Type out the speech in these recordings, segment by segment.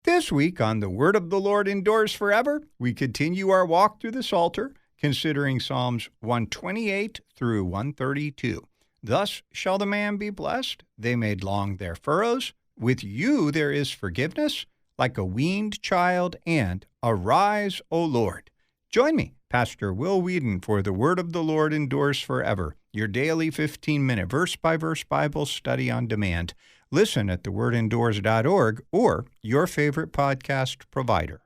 This week on The Word of the Lord Endures Forever, we continue our walk through the Psalter, considering Psalms 128 through 132. Thus shall the man be blessed. They made long their furrows. With you there is forgiveness, like a weaned child, and arise, O Lord. Join me, Pastor Will Whedon, for The Word of the Lord Endures Forever, your daily 15-minute verse-by-verse Bible study on demand. Listen at thewordendures.org or your favorite podcast provider.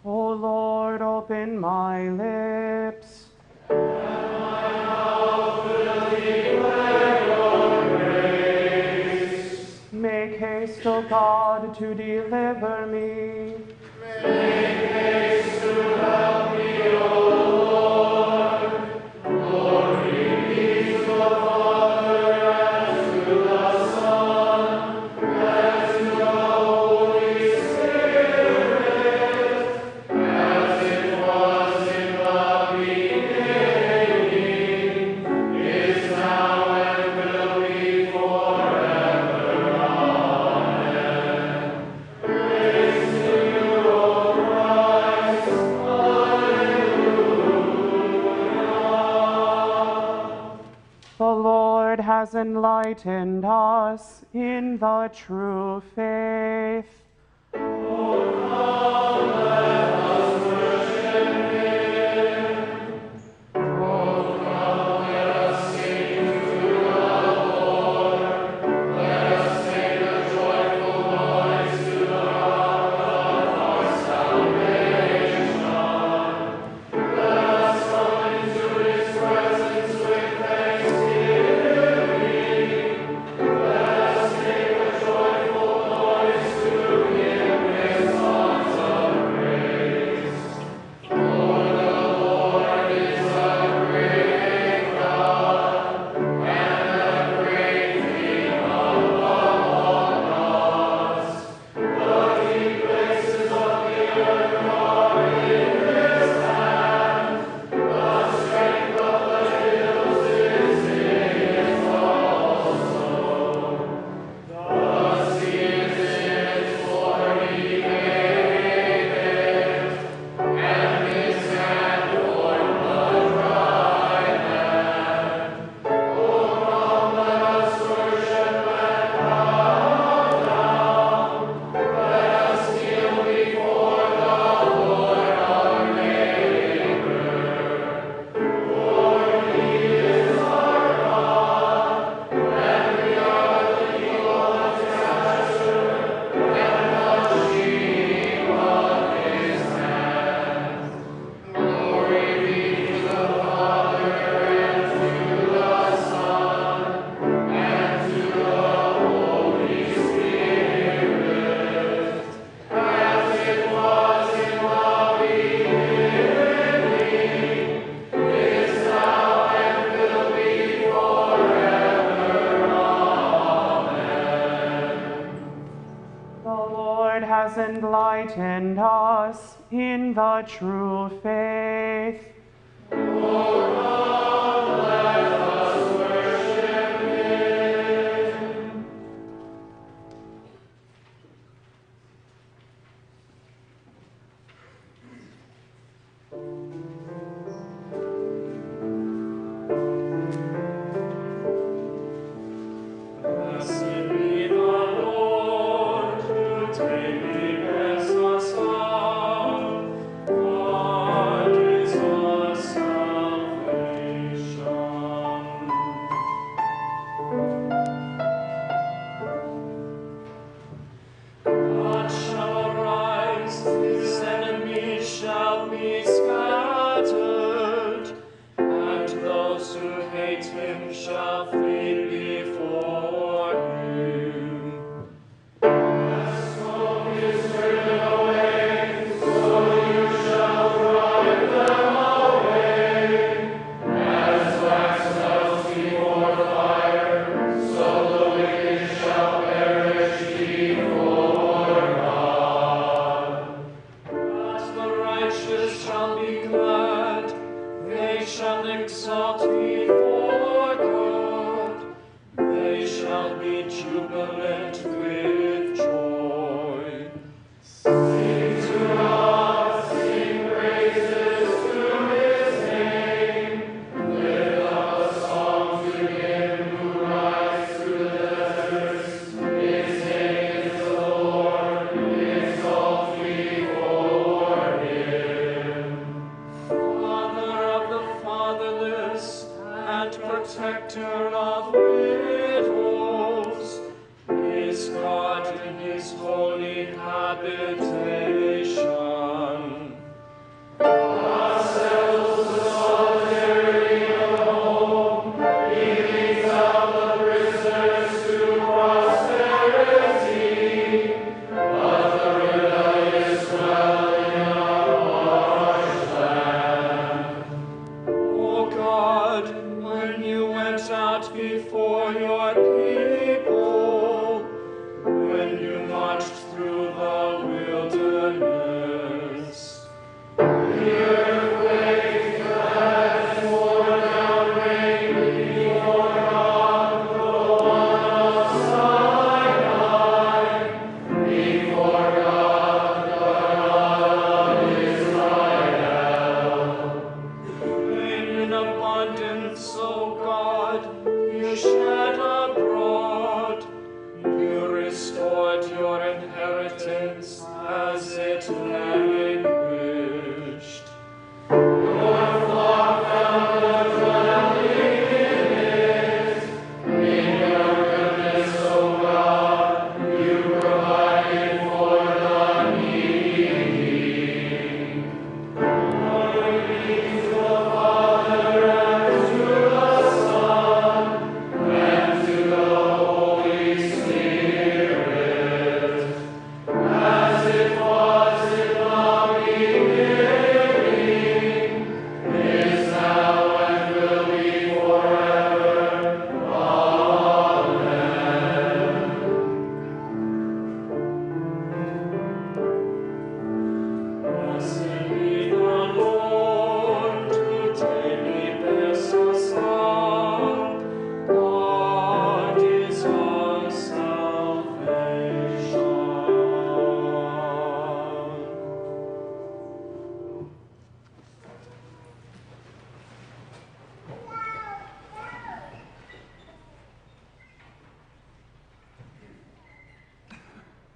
O Lord, open my lips, and my mouth will declare your praise. Make haste, O God, to deliver me. Make haste to help me, O Lord. Glory be to the Father, and to the Son, and to the Holy Spirit, as it was in the beginning, is now, and will be forever. Amen. Praise to you, O Christ. Alleluia. The Lord has enlightened us in the true faith. Let's make a joyful noise to has enlightened us in the true faith.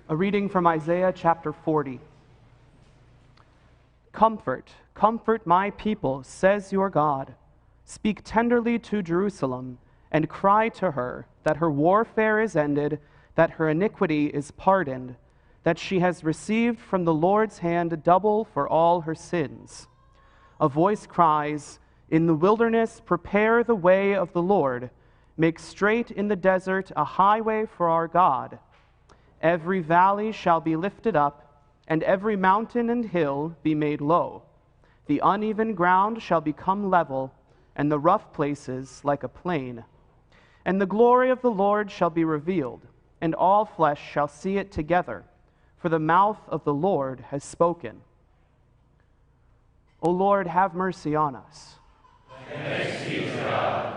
A reading from Isaiah chapter 40. Comfort, comfort my people, says your God. Speak tenderly to Jerusalem, and cry to her that her warfare is ended, that her iniquity is pardoned, that she has received from the Lord's hand double for all her sins. A voice cries, in the wilderness prepare the way of the Lord, make straight in the desert a highway for our God. Every valley shall be lifted up, and every mountain and hill be made low. The uneven ground shall become level, and the rough places like a plain. And the glory of the Lord shall be revealed, and all flesh shall see it together, for for the mouth of the Lord has spoken. O Lord, have mercy on us. Thanks be to God.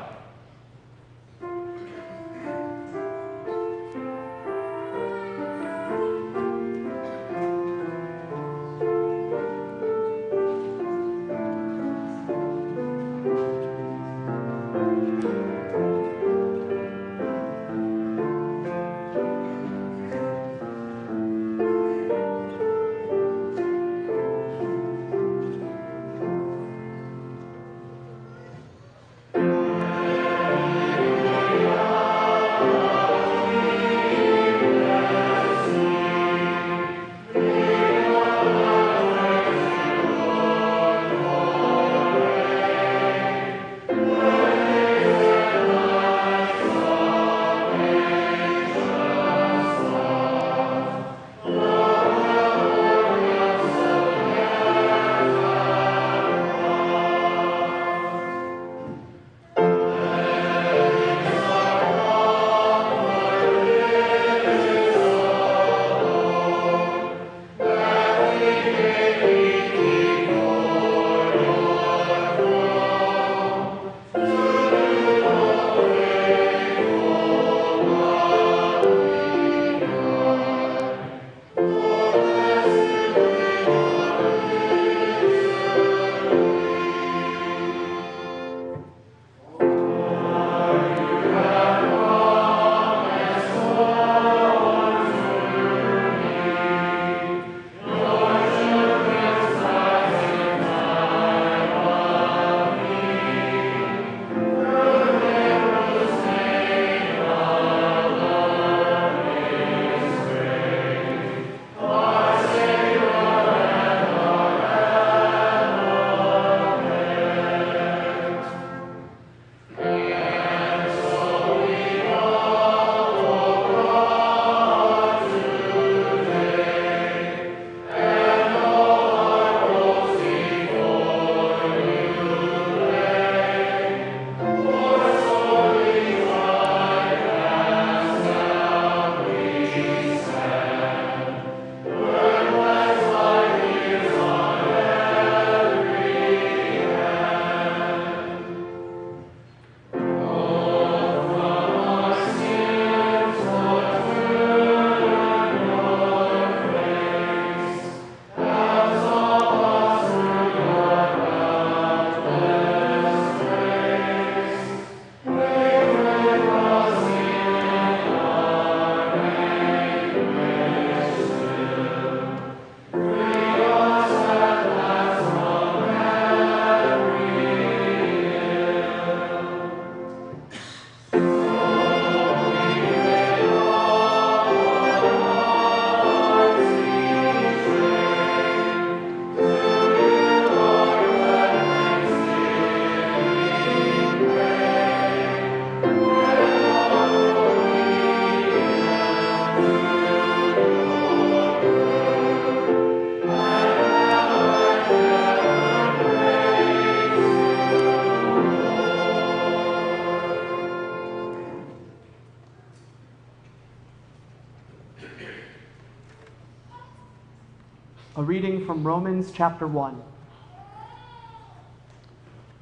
A reading from Romans chapter 1.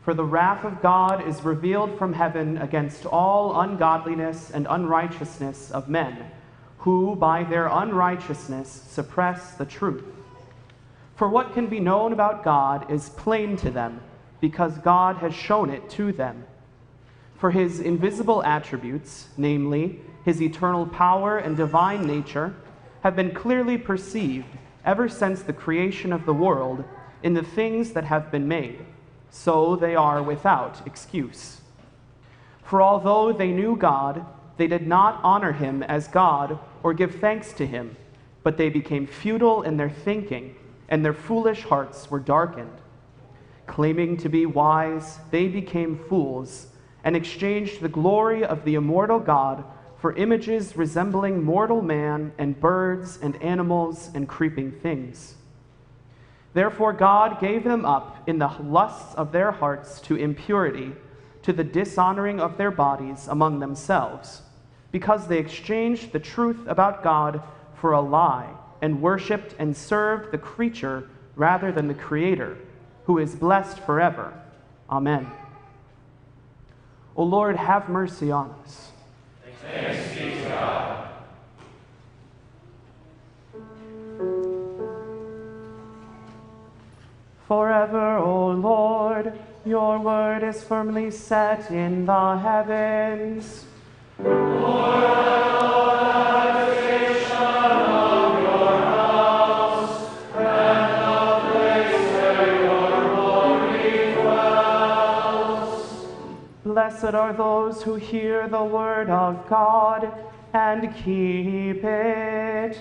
For the wrath of God is revealed from heaven against all ungodliness and unrighteousness of men, who by their unrighteousness suppress the truth. For what can be known about God is plain to them, because God has shown it to them. For his invisible attributes, namely, his eternal power and divine nature, have been clearly perceived ever since the creation of the world in the things that have been made, so they are without excuse. For although they knew God, they did not honor him as God or give thanks to him, but they became futile in their thinking, and their foolish hearts were darkened. Claiming to be wise, they became fools, and exchanged the glory of the immortal God for images resembling mortal man and birds and animals and creeping things. Therefore God gave them up in the lusts of their hearts to impurity, to the dishonoring of their bodies among themselves, because they exchanged the truth about God for a lie, and worshipped and served the creature rather than the Creator, who is blessed forever. Amen. O Lord, have mercy on us. Thanks be to God. Forever, O Lord, your word is firmly set in the heavens. Blessed are those who hear the word of God and keep it.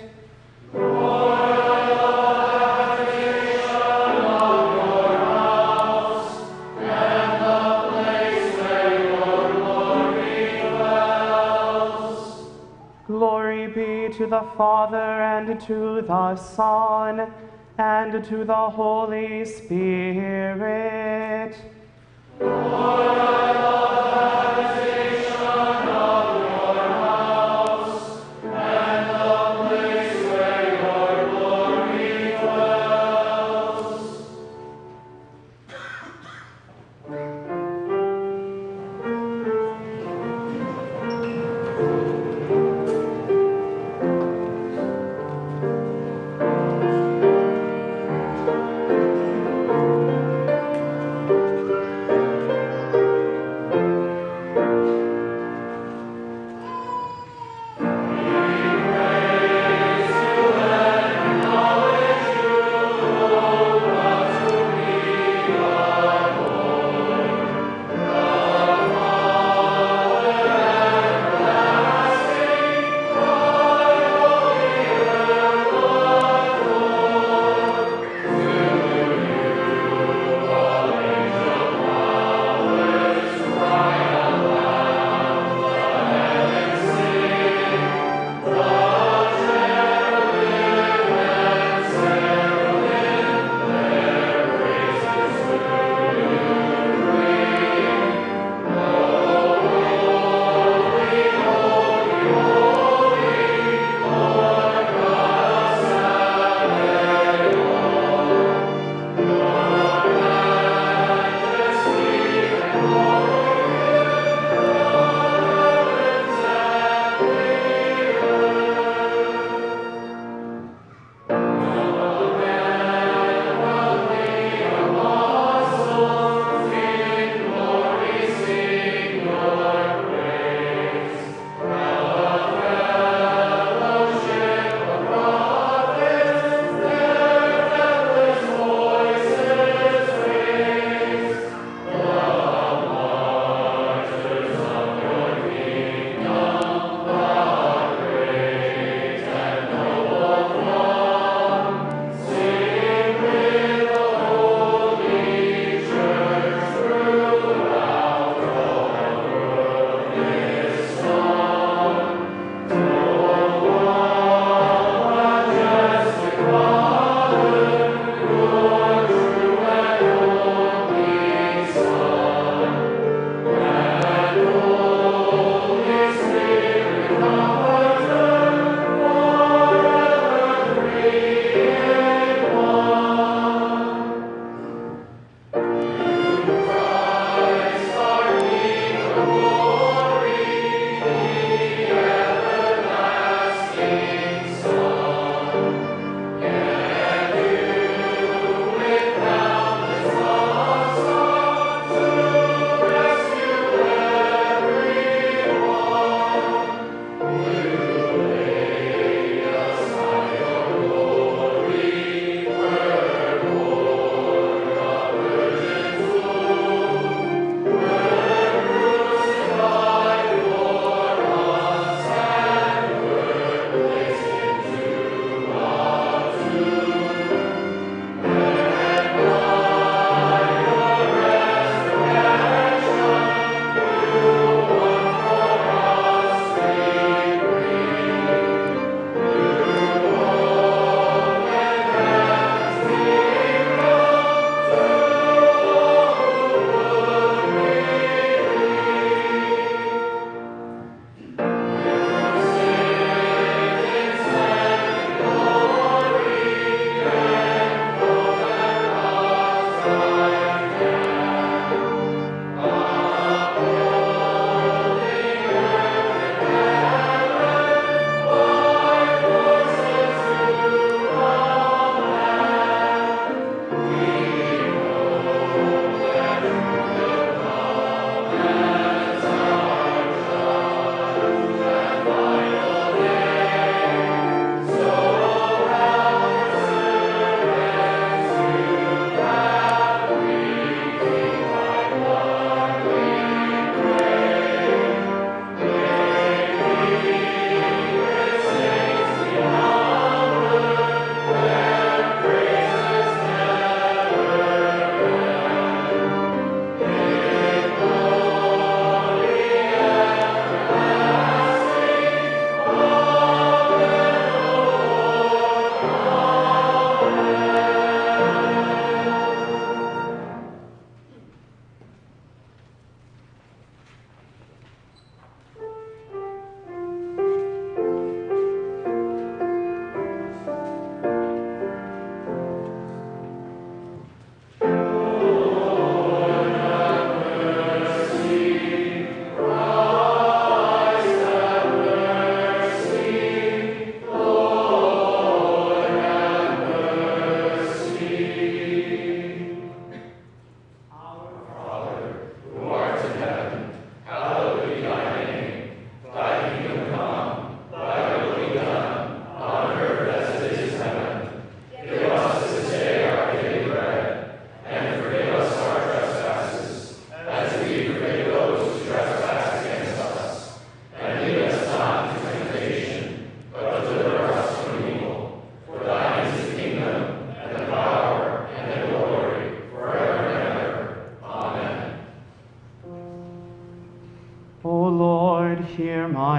Glory be to the Father, and to the Son, and to the Holy Spirit.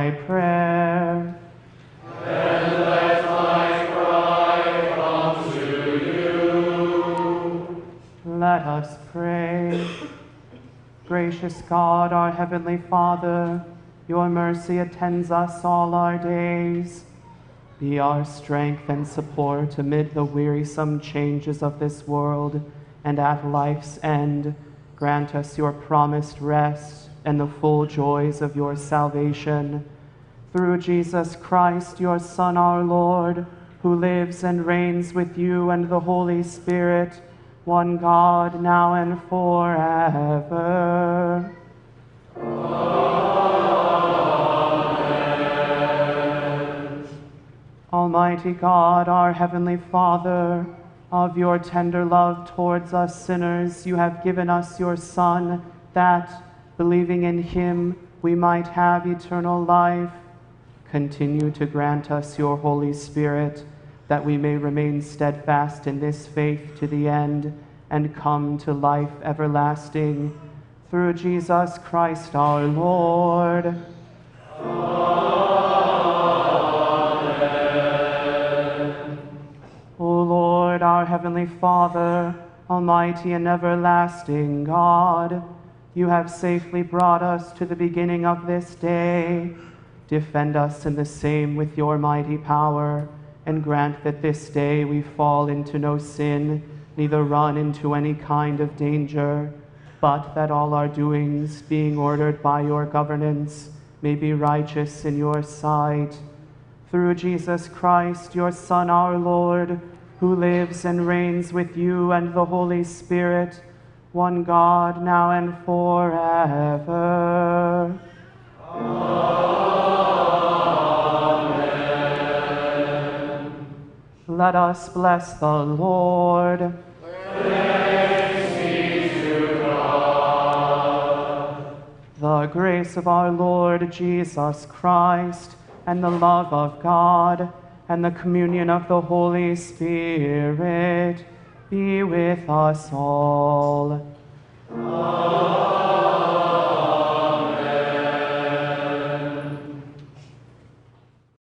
my prayer. And let my cry come to you. Let us pray. Gracious God, our heavenly Father, your mercy attends us all our days. Be our strength and support amid the wearisome changes of this world, and at life's end, grant us your promised rest and the full joys of your salvation. Through Jesus Christ, your Son, our Lord, who lives and reigns with you and the Holy Spirit, one God, now and forever. Almighty God, our heavenly Father, of your tender love towards us sinners, you have given us your Son, that, believing in him, we might have eternal life. Continue to grant us your Holy Spirit, that we may remain steadfast in this faith to the end and come to life everlasting. Through Jesus Christ our Lord. O Lord, our heavenly Father, almighty and everlasting God, you have safely brought us to the beginning of this day. Defend us in the same with your mighty power, and grant that this day we fall into no sin, neither run into any kind of danger, but that all our doings, being ordered by your governance, may be righteous in your sight. Through Jesus Christ, your Son, our Lord, who lives and reigns with you and the Holy Spirit, one God, now and forever. Amen. Let us bless the Lord. Thanks be to God. The grace of our Lord Jesus Christ, and the love of God, and the communion of the Holy Spirit be with us all. Amen.